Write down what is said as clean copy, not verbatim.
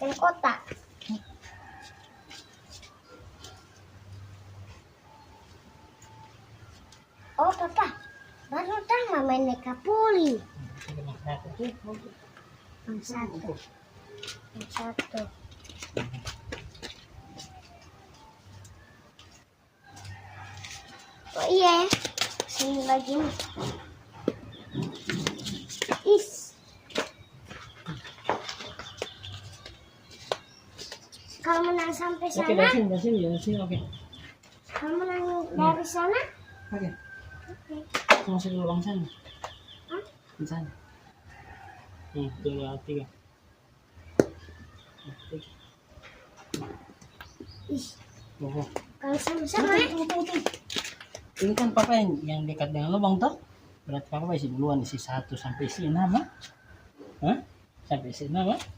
Yang kotak. Oh, Papa. Baru tahu Mama ini kapuli. Yang satu. Yang satu. Oh iya ya. Sini lagi nih. Is. Kalau menang sampai sana. Oke, dari sini, oke. Kalau menang dari sana. Oke. Oke. Masuk ke lubang sana. Hah? Di sana. 2, 3. Ih. Oh. Kalau sama-sama ya. Ini kan papa yang dekat dengan lubang toh. Berarti papa isi duluan, isi 1 sampai isi 6. Hah? Sampai isi 6.